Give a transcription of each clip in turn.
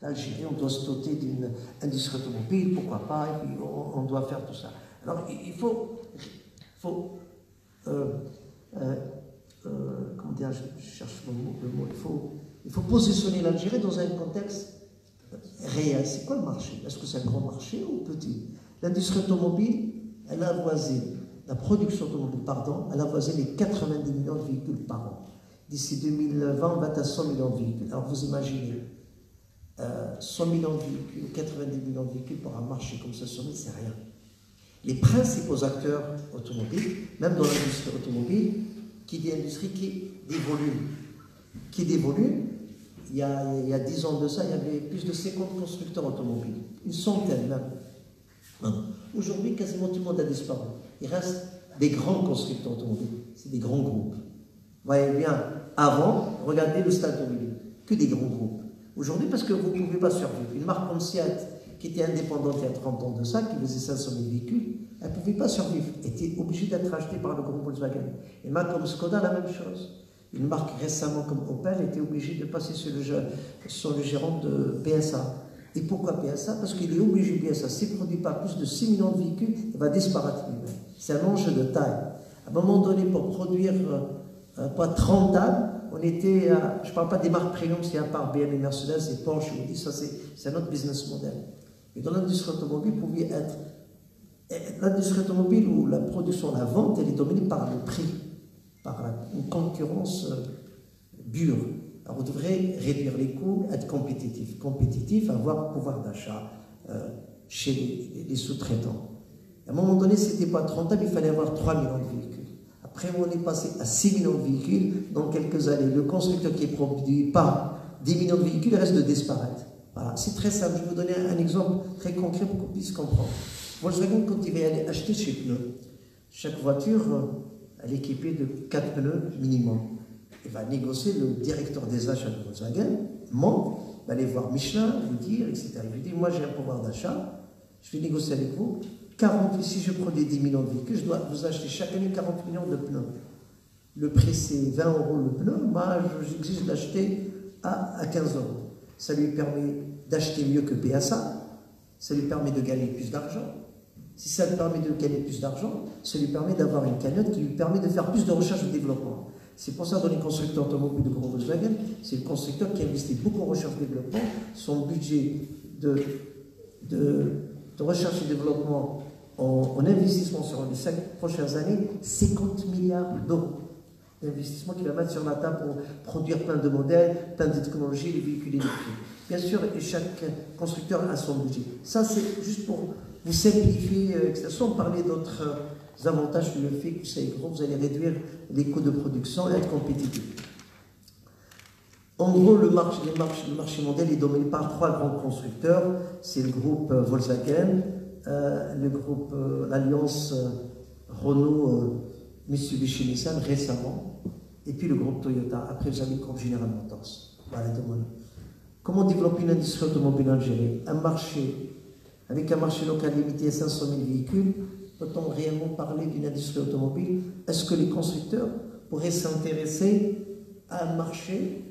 l'Algérie, on doit se doter d'une industrie automobile, pourquoi pas, et puis on doit faire tout ça. Alors il faut comment dire, je cherche le mot, il faut positionner l'Algérie dans un contexte réel. C'est quoi le marché? Est-ce que c'est un grand marché ou petit? L'industrie automobile, elle a avoisiné, la production automobile, pardon, elle a avoisiné les 90 millions de véhicules par an. D'ici 2020, on va être à 100 millions de véhicules. Alors vous imaginez, 100 millions de véhicules, 90 millions de véhicules pour un marché comme ça, c'est rien. Les principaux acteurs automobiles, même dans l'industrie automobile, qui dit industrie, qui des volumes, il y a 10 ans de ça, il y avait plus de 50 constructeurs automobiles, une centaine même. Aujourd'hui, quasiment tout le monde a disparu. Il reste des grands constructeurs automobiles, c'est des grands groupes. Vous voyez bien, avant, regardez le stade automobile, que des grands groupes. Aujourd'hui, parce que vous ne pouvez pas survivre. Une marque comme Seat, qui était indépendante il y a 30 ans de ça, qui faisait 500 000 véhicules, elle ne pouvait pas survivre. Elle était obligée d'être achetée par le groupe Volkswagen. Une marque comme Skoda, la même chose. Une marque récemment comme Opel était obligée de passer sur le gérant de PSA. Et pourquoi PSA? Parce qu'il est obligé, PSA, s'il ne produit pas plus de 6 millions de véhicules, il va disparaître lui-même. C'est un enjeu de taille. À un moment donné, pour produire pas 30 tables, on était, je ne parle pas des marques premium, c'est à part BMW, Mercedes et Porsche, ça c'est un autre business model. Et dans l'industrie automobile, vous pouviez être. L'industrie automobile où la production, la vente, elle est dominée par le prix, par une concurrence dure. Alors vous devrez réduire les coûts, être compétitif, avoir pouvoir d'achat chez les sous-traitants. À un moment donné, ce n'était pas rentable, il fallait avoir 3 millions de véhicules. Après, on est passé à 6 millions de véhicules dans quelques années. Le constructeur qui ne produit pas 10 millions de véhicules reste de disparaître. Voilà, c'est très simple. Je vais vous donner un exemple très concret pour qu'on puisse comprendre. Volkswagen, quand il va aller acheter ses pneus, chaque voiture, elle est équipée de 4 pneus minimum. Il va négocier, le directeur des achats de Volkswagen monte, va aller voir Michelin, vous dire, etc. Il lui dit, moi j'ai un pouvoir d'achat, je vais négocier avec vous, si je produis 10 millions de véhicules, je dois vous acheter chaque année 40 millions de pneus. Le prix c'est 20 € le pneu, moi j'exige d'acheter à 15 €. Ça lui permet d'acheter mieux que PSA, ça lui permet de gagner plus d'argent. Si ça lui permet de gagner plus d'argent, ça lui permet d'avoir une cagnotte qui lui permet de faire plus de recherche et développement. C'est pour ça que dans les constructeurs automobiles de gros Volkswagen, c'est le constructeur qui investit beaucoup en recherche et développement. Son budget de recherche et développement en investissement sur les 5 prochaines années, 50 milliards d'euros d'investissement qu'il va mettre sur la table pour produire plein de modèles, plein de technologies, les véhicules électriques. Bien sûr, et chaque constructeur a son budget. Ça, c'est juste pour vous simplifier, sans parler d'autres avantages que le fait que c'est gros, vous allez réduire les coûts de production et être compétitif. En gros, le marché mondial est dominé par 3 grands constructeurs. C'est le groupe Volkswagen, le groupe l'Alliance Renault, Mitsubishi Nissan récemment, et puis le groupe Toyota. Après, vous avez le groupe General Motors. Voilà, comment développer une industrie automobile en Algérie? Avec un marché local limité à 500 000 véhicules, peut-on réellement parler d'une industrie automobile? Est-ce que les constructeurs pourraient s'intéresser à un marché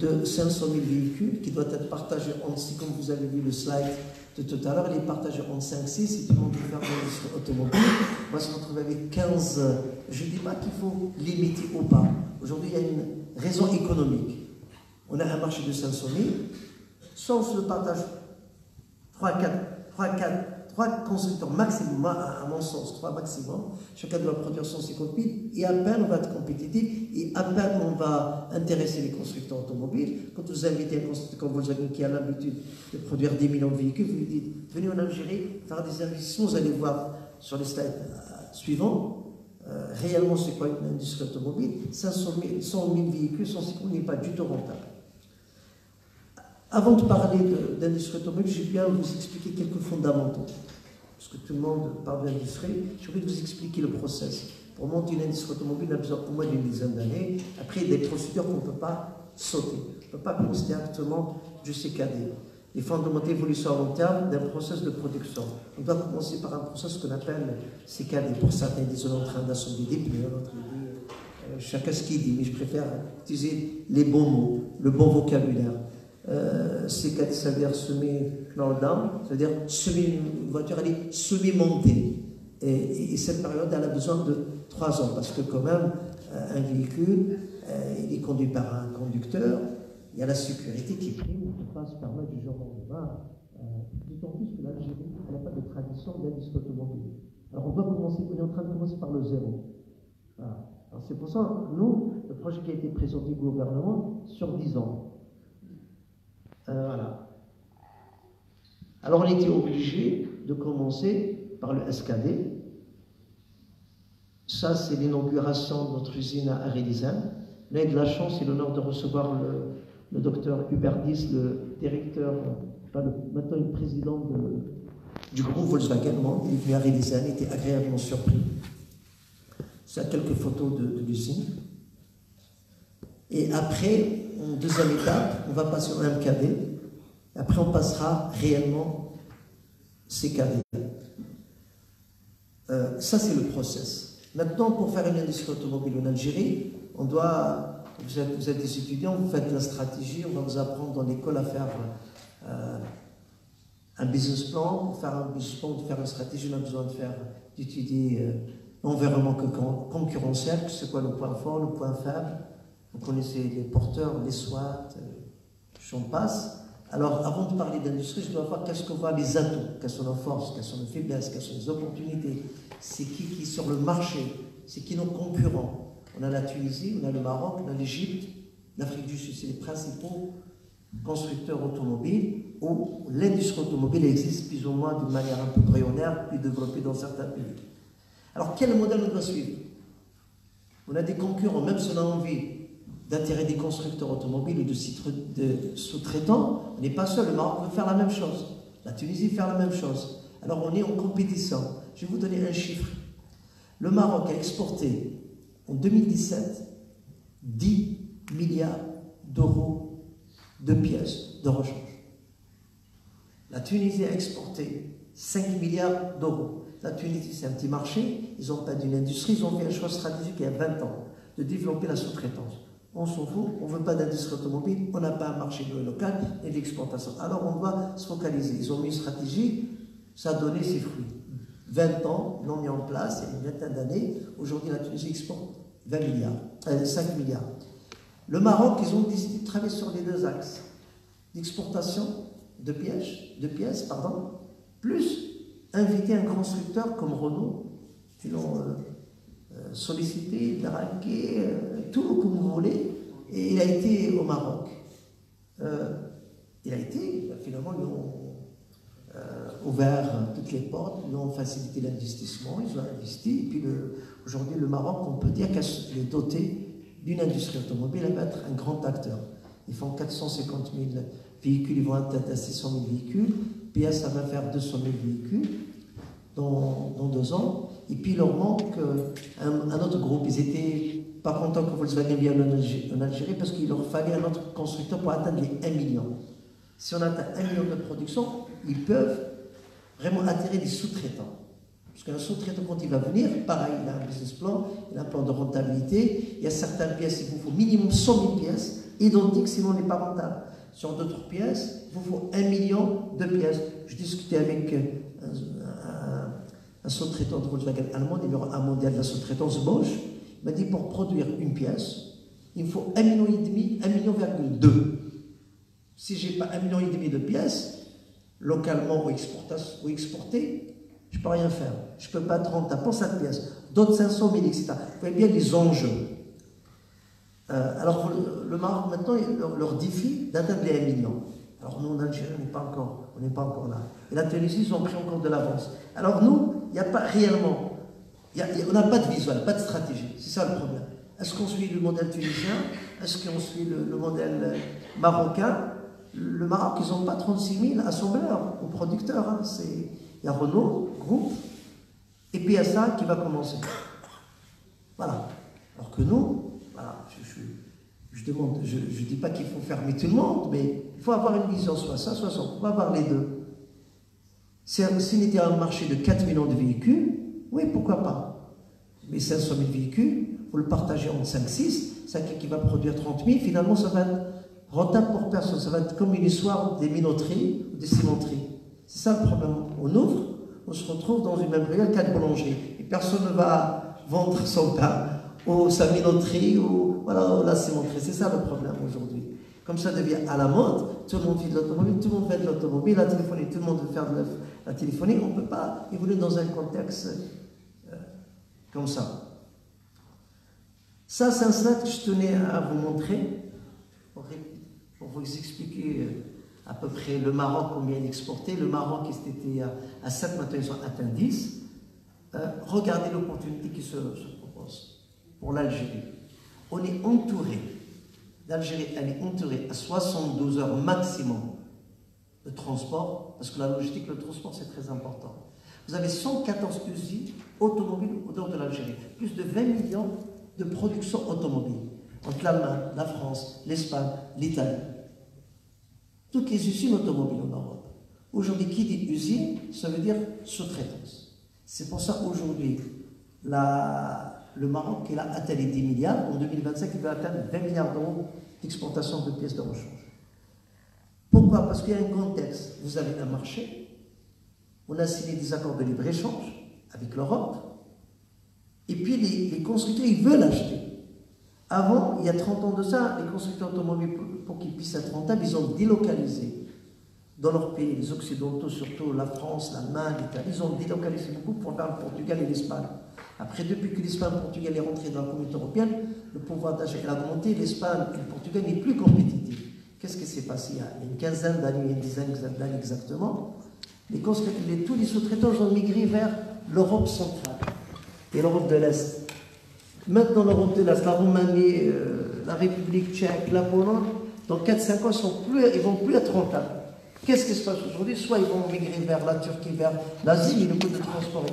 de 500 000 véhicules qui doit être partagé en 6, comme vous avez vu le slide de tout à l'heure, il est partagé en 5-6, si tout le monde veut faire une industrie automobile, on va se retrouver avec 15. Je ne dis pas qu'il faut limiter ou pas. Aujourd'hui, il y a une raison économique. On a un marché de 500 000, soit on se le partage 3 constructeurs maximum, à mon sens, 3 maximum. Chacun doit produire 150 000 et à peine on va être compétitif et à peine on va intéresser les constructeurs automobiles. Quand vous invitez un constructeur comme Volkswagen qui a l'habitude de produire 10 millions de véhicules, vous lui dites venez en Algérie faire des investissements, vous allez voir sur les slides suivants. Réellement, c'est quoi une industrie automobile? 100 000 véhicules, 150 000 n'est pas du tout rentable. Avant de parler d'industrie automobile, j'ai bien vous expliquer quelques fondamentaux. Parce que tout le monde parle d'industrie, j'ai envie de vous expliquer le process. Pour monter une industrie automobile, on a besoin au moins d'une dizaine d'années. Après, il y a des procédures qu'on ne peut pas sauter. On ne peut pas commencer directement du CKD. Les fondamentaux d'évolution à long terme d'un process de production. On doit commencer par un process qu'on appelle CKD. Pour certains, ils disent on est en train d'assembler des pneus, d'autres disent chacun ce qu'il dit, mais je préfère utiliser les bons mots, le bon vocabulaire. C4, ça veut dire semi-knall-down, c'est-à-dire une voiture, elle est semi-montée. Et cette période, elle a besoin de 3 ans, parce que quand même, un véhicule, il est conduit par un conducteur, il y a la sécurité qui prime, qui ne peut pas se permettre du jour au lendemain. D'autant plus que l'Algérie n'a pas de tradition d'industrie automobile. Alors on est en train de commencer par le zéro. Voilà. C'est pour ça, nous, le projet qui a été présenté au gouvernement, sur 10 ans. Voilà. Alors on était obligé de commencer par le SKD. Ça, c'est l'inauguration de notre usine à Arélisane. On a eu de la chance et l'honneur de recevoir le docteur Hubert Dies, le directeur, maintenant le président du groupe Volkswagen. Il est venu à Arélisane, il était agréablement surpris. C'est quelques photos de l'usine. Et après, en deuxième étape, on va passer au MKD. Après, on passera réellement CKD. Ça, c'est le process. Maintenant, pour faire une industrie automobile en Algérie, on doit, vous êtes des étudiants, vous faites la stratégie, on va vous apprendre dans l'école à faire un business plan. Pour faire un business plan, de faire une stratégie, on a besoin d'étudier l'environnement concurrentiel, c'est quoi le point fort, le point faible. Vous connaissez les porteurs, les SWOT, j'en passe. Alors, avant de parler d'industrie, je dois voir qu'est-ce qu'on voit les atouts, quelles sont nos forces, quelles sont nos faiblesses, quelles sont les opportunités, c'est qui est sur le marché, c'est qui nos concurrents. On a la Tunisie, on a le Maroc, on a l'Égypte, l'Afrique du Sud, c'est les principaux constructeurs automobiles où l'industrie automobile existe plus ou moins d'une manière un peu embryonnaire, puis développée dans certains pays. Alors, quel modèle on doit suivre? On a des concurrents, même si on a envie d'attirer des constructeurs automobiles ou de sous-traitants, on n'est pas seul. Le Maroc veut faire la même chose. La Tunisie veut faire la même chose. Alors on est en compétition. Je vais vous donner un chiffre. Le Maroc a exporté en 2017 10 milliards d'euros de pièces de rechange. La Tunisie a exporté 5 milliards d'euros. La Tunisie, c'est un petit marché. Ils n'ont pas d'une industrie. Ils ont fait un choix stratégique il y a 20 ans de développer la sous-traitance. On s'en fout, on ne veut pas d'industrie automobile, on n'a pas un marché local et d'exportation. Alors on doit se focaliser. Ils ont mis une stratégie, ça a donné ses fruits. 20 ans, ils l'ont mis en place, il y a une vingtaine d'années. Aujourd'hui, la Tunisie exporte 5 milliards. Le Maroc, ils ont décidé de travailler sur les deux axes. L'exportation de pièces, plus inviter un constructeur comme Renault, qui l'ont sollicité, dragué, tout comme vous voulez, et il a été au Maroc. Finalement, ils ont ouvert toutes les portes, ils ont facilité l'investissement, ils ont investi, et puis aujourd'hui, le Maroc, on peut dire qu'il est doté d'une industrie automobile, elle va être un grand acteur. Ils font 450 000 véhicules, ils vont atteindre à 600 000 véhicules, puis ça va faire 200 000 véhicules dans 2 ans. Et puis il leur manque un autre groupe. Ils n'étaient pas contents que Volkswagen vienne en Algérie parce qu'il leur fallait un autre constructeur pour atteindre les 1 million. Si on atteint 1 million de production, ils peuvent vraiment attirer des sous-traitants. Parce qu'un sous-traitant, quand il va venir, pareil, il a un business plan, il a un plan de rentabilité. Il y a certaines pièces, il vous faut minimum 100 000 pièces, identiques, sinon on n'est pas rentable. Sur d'autres pièces, il vous faut 1 million de pièces. Je discutais avec un sous-traitant de Volkswagen allemand, numéro 1 mondial de la sous-traitance, Bosch. Il m'a dit pour produire une pièce, il me faut 1,5 million, 1,2 million. Si je n'ai pas 1,5 million de pièces, localement ou exportées, je ne peux rien faire. Je ne peux pas être rentable pour cette pièce. D'autres 500 000, etc. Vous voyez bien les enjeux. Alors le Maroc maintenant, leur défi d'atteindre les 1 million. Alors nous en Algérie, on n'est pas encore là. Et la Tunisie, ils ont pris encore de l'avance. Alors nous, il n'y a pas réellement, on n'a pas de visuel, pas de stratégie. C'est ça le problème. Est-ce qu'on suit le modèle tunisien? Est-ce qu'on suit le modèle marocain? Le Maroc, ils n'ont pas 36 000 assembleurs ou producteurs. Hein. Il y a Renault, groupe, et PSA qui va commencer. Voilà. Alors que nous, voilà, je demande, je ne dis pas qu'il faut fermer tout le monde, mais il faut avoir une vision, soit ça, soit ça. On va avoir les deux. Si on était un marché de 4 millions de véhicules, oui, pourquoi pas. Mais 500 000 véhicules, vous le partagez en 5-6, ça qui va produire 30 000, finalement ça va rentable pour personne. Ça va être comme une histoire des minoteries ou des cimenteries. C'est ça le problème. On ouvre, on se retrouve dans une même ruelle 4 boulangers. Et personne ne va vendre son pain ou sa minoterie ou voilà, la cimenterie. C'est ça le problème aujourd'hui. Comme ça devient à la mode, tout le monde fait de l'automobile, tout le monde fait de l'automobile, la téléphonie, tout le monde veut faire de la téléphonie. On ne peut pas évoluer dans un contexte comme ça. Ça, c'est un slide que je tenais à vous montrer pour vous expliquer à peu près le Maroc, combien il exportait. Le Maroc, était à 7, maintenant ils sont atteints 10. Regardez l'opportunité qui se propose pour l'Algérie. On est entouré, l'Algérie, elle est entourée à 72 heures maximum de transport, parce que la logistique, le transport, c'est très important. Vous avez 114 usines automobiles au nord de l'Algérie, plus de 20 millions de production automobile, entre l'Allemagne, la France, l'Espagne, l'Italie. Toutes les usines automobiles en Europe. Aujourd'hui, qui dit usine, ça veut dire sous-traitance. C'est pour ça aujourd'hui, le Maroc, il a atteint les 10 milliards. En 2025, il va atteindre 20 milliards d'euros d'exportation de pièces de rechange. Pourquoi? Parce qu'il y a un contexte. Vous avez un marché. On a signé des accords de libre-échange avec l'Europe. Et puis les constructeurs, ils veulent acheter. Avant, il y a 30 ans de ça, les constructeurs automobiles, pour qu'ils puissent être rentables, ils ont délocalisé dans leur pays, les Occidentaux, surtout la France, l'Allemagne, l'Italie, ils ont délocalisé beaucoup pour faire le Portugal et l'Espagne. Après, depuis que l'Espagne et le Portugal est rentré dans la communauté européenne, le pouvoir d'achat a augmenté, l'Espagne et le Portugal n'est plus compétitifs. Qu'est-ce qui s'est passé il y a une quinzaine d'années, une dizaine d'années exactement? Tous les sous-traitants ont migré vers l'Europe centrale et l'Europe de l'Est. Maintenant, l'Europe de l'Est, la Roumanie, la République tchèque, la Pologne, dans 4-5 ans, ils ne vont plus être rentables. Qu'est-ce qui se passe aujourd'hui? Soit ils vont migrer vers la Turquie, vers l'Asie, mais le coût de transport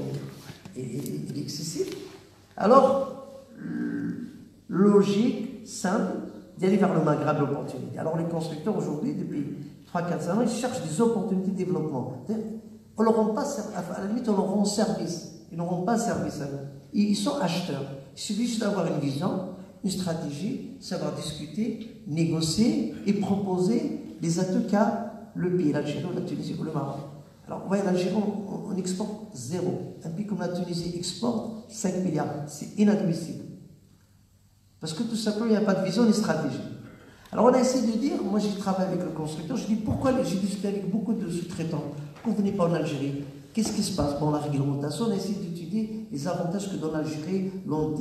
est excessif. Alors, logique, simple, d'aller vers le Maghreb, l'opportunité. Alors, les constructeurs aujourd'hui, depuis 3-4 ans, ils cherchent des opportunités de développement. On leur rend pas, à la limite, on leur rend service. Ils ne rendent pas service à nous. Ils sont acheteurs. Il suffit juste d'avoir une vision, une stratégie, savoir discuter, négocier et proposer les atouts qu'a le pays, l'Algérie, la Tunisie ou le Maroc. Alors, vous voyez, l'Algérie, on exporte zéro. Un pays comme la Tunisie exporte 5 milliards. C'est inadmissible. Parce que tout simplement, il n'y a pas de vision ni stratégie. Alors, on a essayé de dire, moi j'ai travaillé avec le constructeur, je dis pourquoi, j'ai discuté avec beaucoup de sous-traitants, pourquoi vous venez pas en Algérie? Qu'est-ce qui se passe? Bon, la réglementation, on a essayé d'étudier les avantages que donne l'Algérie, l'OND,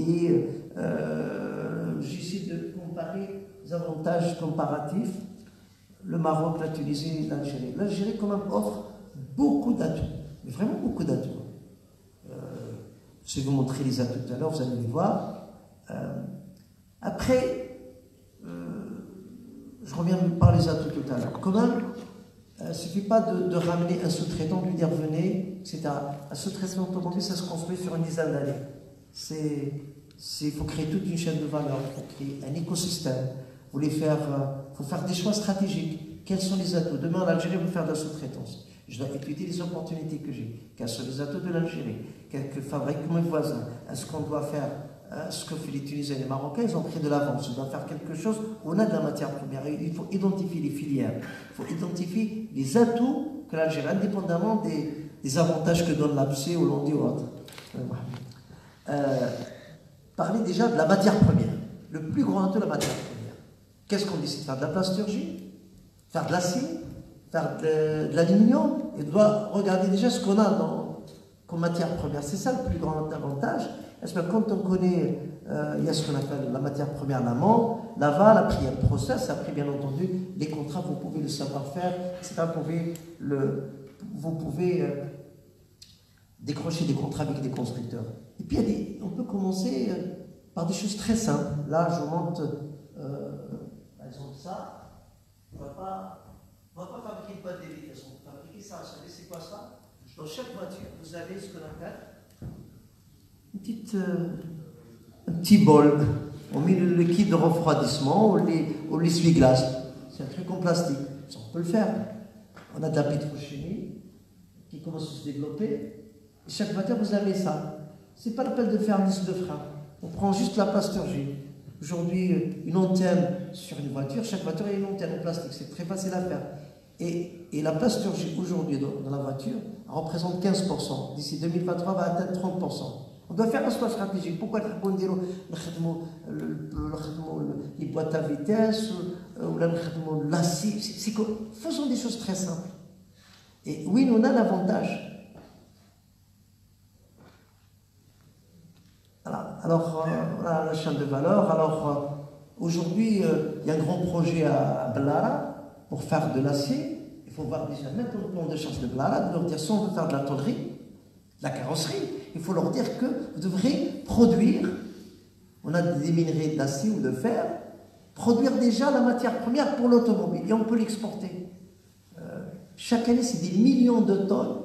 j'ai essayé de comparer les avantages comparatifs, le Maroc, la Tunisie, l'Algérie. L'Algérie, quand même, offre beaucoup d'atouts, mais vraiment beaucoup d'atouts. Je vais vous montrer les atouts tout à l'heure, vous allez les voir. Après, je reviens par les atouts tout à l'heure. Quand même, il ne suffit pas de ramener un sous-traitant, de lui dire venez, etc. Un sous-traitant automobile, ça se construit sur une dizaine d'années. Il faut créer toute une chaîne de valeur, il faut créer un écosystème. Il faut faire des choix stratégiques. Quels sont les atouts? Demain, en Algérie, je veux faire de la sous-traitance. Je dois étudier les opportunités que j'ai. Quels sont les atouts de l'Algérie? Qu'est-ce que fabriquent mes voisins? Est-ce qu'on doit faire ce que fait les Tunisiens et les Marocains? Ils ont pris de l'avance. On doit faire quelque chose où on a de la matière première. Il faut identifier les filières. Il faut identifier les atouts que l'Algérie, indépendamment des avantages que donne l'APC ou l'ONDI ou autre. Parler déjà de la matière première. Le plus grand atout de la matière première. Qu'est-ce qu'on décide? Faire de la plasturgie, faire de l'acier, faire de l'aluminium. Et on doit regarder déjà ce qu'on a comme matière première. C'est ça le plus grand avantage. Parce que quand on connaît, il y a ce qu'on appelle la matière première, l'amont, l'aval, après il y a le process, après bien entendu, les contrats, vous pouvez le savoir-faire, etc. Vous pouvez décrocher des contrats avec des constructeurs. Et puis on peut commencer par des choses très simples. Là, je vous montre, par exemple, ça. On ne va pas fabriquer une boîte de vitesse, on va fabriquer ça. Vous savez, c'est quoi ça? Dans chaque voiture, vous avez ce qu'on appelle un petit bol. On met le liquide de refroidissement ou l'essuie-glace. C'est un truc en plastique. Ça, on peut le faire. On a de la pétrochimie qui commence à se développer. Et chaque voiture, vous avez ça. C'est pas la peine de faire un disque de frein. On prend juste la plasturgie. Aujourd'hui, une antenne sur une voiture, chaque voiture a une antenne en plastique, c'est très facile à faire. Et la plasturgie aujourd'hui dans la voiture représente 15%. D'ici 2023, va atteindre 30%. On doit faire un choix stratégique. Pourquoi les boîtes à vitesse ou l'acier? Faisons des choses très simples. Et oui, on a l'avantage. Alors, voilà la chaîne de valeur. Alors, aujourd'hui, il y a un grand projet à Blara pour faire de l'acier. Il faut voir déjà maintenant le plan de charge de Blara, de leur dire si on veut faire de la tôlerie, de la carrosserie, il faut leur dire que vous devrez produire, on a des minerais d'acier ou de fer, produire déjà la matière première pour l'automobile et on peut l'exporter. Chaque année, c'est des millions de tonnes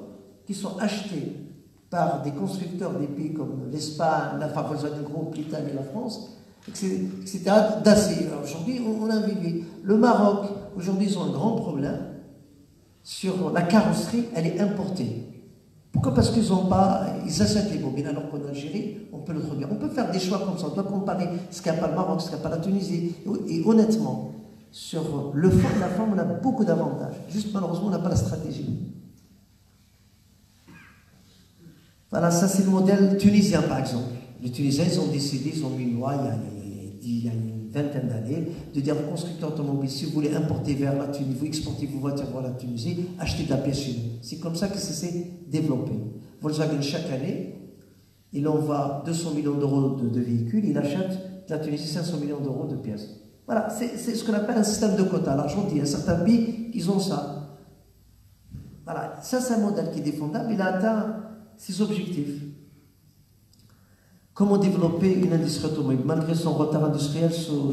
qui sont achetées par des constructeurs des pays comme l'Espagne, la Volkswagen Group, l'Italie, la France, etc. d'acier. Aujourd'hui, on a vécu. Le Maroc, aujourd'hui, ils ont un grand problème sur la carrosserie, elle est importée. Pourquoi? Parce qu'ils n'ont pas, ils achètent les bobines, alors qu'en Algérie, on peut le produire. On peut faire des choix comme ça, on doit comparer ce qu'il n'y a pas le Maroc, ce qu'il n'y a pas la Tunisie. Et honnêtement, sur le fond de la forme, on a beaucoup d'avantages. Juste malheureusement, on n'a pas la stratégie. Voilà, ça c'est le modèle tunisien par exemple. Les Tunisiens, ils ont décidé, ils ont mis une loi il y a une vingtaine d'années, de dire aux constructeurs automobiles, si vous voulez importer vers la Tunisie, vous exportez vos voitures vers la Tunisie, achetez de la pièce chez nous. C'est comme ça que ça s'est développé. Volkswagen, chaque année, il envoie 200 millions d'euros de véhicules, il achète de la Tunisie 500 millions d'euros de pièces. Voilà, c'est ce qu'on appelle un système de quotas. L'argent, il y a certains pays qui ont ça. Voilà, ça c'est un modèle qui est défendable, il a atteint ses objectifs. Comment développer une industrie automobile? Malgré son retard industriel sur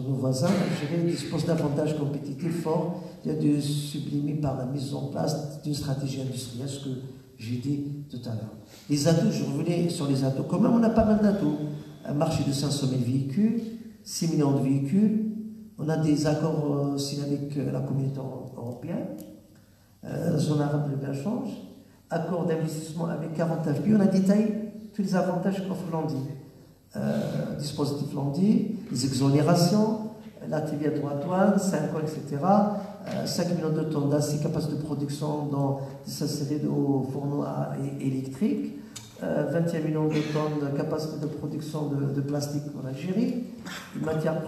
nos voisins, l'Algérie dispose d'avantages compétitifs forts. Il y a de sublimer par la mise en place d'une stratégie industrielle, ce que j'ai dit tout à l'heure. Les atouts, je revenais sur les atouts. Quand même, on a pas mal d'atouts. Un marché de 500 000 véhicules, 6 millions de véhicules. On a des accords signés avec la communauté européenne, la zone arabe de libre-échange, accord d'investissement avec 40 pays. On a détaillé tous les avantages qu'offre l'ANDI. Dispositif l'ANDI, les exonérations, la TVA droit douane, 5 ans, etc. 5 millions de tonnes d'acier, capacité de production dans des aciéries au fourneau électrique, 21 millions de tonnes de capacité de production de plastique en Algérie, une matière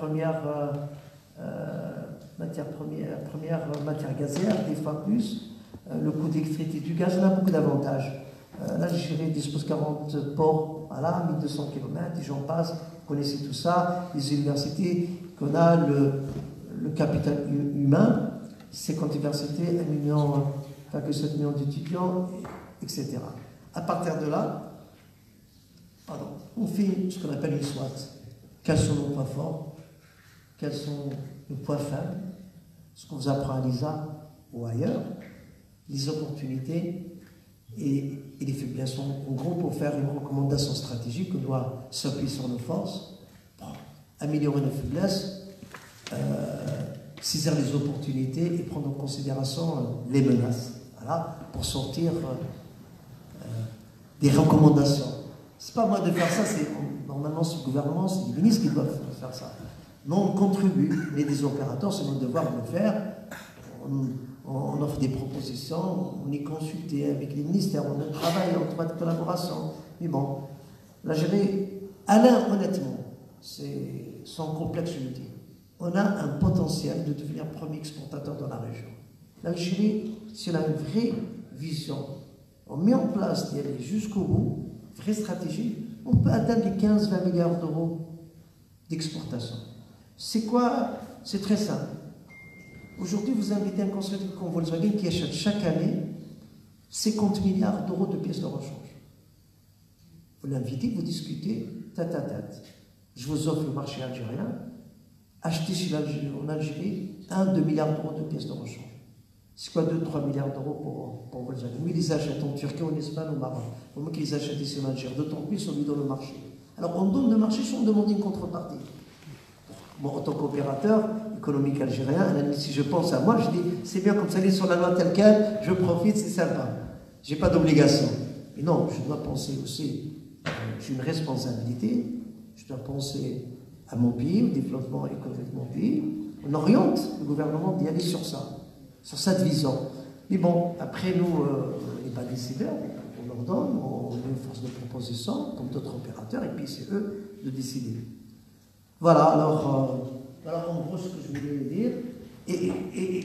gazière, des fois plus, le coût d'électricité du gaz, on a beaucoup d'avantages. L'Algérie dispose de 40 ports, voilà, 1200 km, et j'en passe, vous connaissez tout ça, les universités, qu'on a le capital humain, 50 universités, 1,7 million d'étudiants, etc. À partir de là, on fait ce qu'on appelle une SWOT. Quels sont nos points forts? Quels sont nos points faibles? Ce qu'on vous apprend à l'ISA ou ailleurs, les opportunités et les faiblesses. En gros, pour faire une recommandation stratégique, on doit s'appuyer sur nos forces, améliorer nos faiblesses, saisir les opportunités et prendre en considération les menaces. Voilà, pour sortir des recommandations. C'est pas moi de faire ça, normalement c'est le gouvernement, c'est les ministres qui doivent faire ça. Non, on contribue, mais des opérateurs, c'est notre devoir de le faire. On offre des propositions, on est consulté avec les ministères, on travaille en droit de collaboration. Mais bon, l'Algérie, Alain, honnêtement, c'est sans complexe, je le dis, on a un potentiel de devenir premier exportateur dans la région. L'Algérie, si on a une vraie vision, on met en place d'y aller jusqu'au bout, vraie stratégie, on peut atteindre les 15-20 milliards d'euros d'exportation. C'est quoi? C'est très simple. Aujourd'hui, vous invitez un constructeur comme Volkswagen qui achète chaque année 50 milliards d'euros de pièces de rechange. Vous l'invitez, vous discutez tête à tête. Je vous offre le marché algérien, achetez en Algérie 1-2 milliards d'euros de pièces de rechange. C'est quoi 2-3 milliards d'euros pour Volkswagen? Lui, ils les achètent en Turquie, en Espagne, au Maroc. Pour moi qu'ils les achètent ici en Algérie, d'autant plus on lui donne le marché. Alors on donne le marché sans demander une contrepartie. Moi, en tant qu'opérateur économique algérien, si je pense à moi, je dis c'est bien comme ça, il est sur la loi telle quelle, je profite, c'est sympa. Je n'ai pas d'obligation. Mais non, je dois penser aussi, j'ai une responsabilité, je dois penser mobile, développement économique mobile. On oriente le gouvernement d'y aller sur ça, sur cette vision. Mais bon, après nous, on n'est pas décideurs, on leur donne, on est une force de proposition, comme d'autres opérateurs, et puis c'est eux de décider. Voilà, alors en gros ce que je voulais dire. Et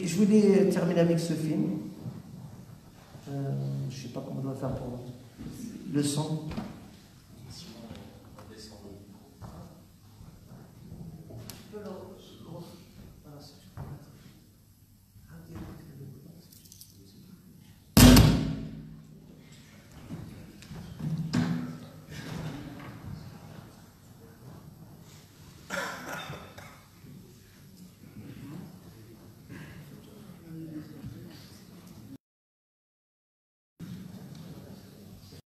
je voulais terminer avec ce film. Je ne sais pas comment on doit faire pour le son. Je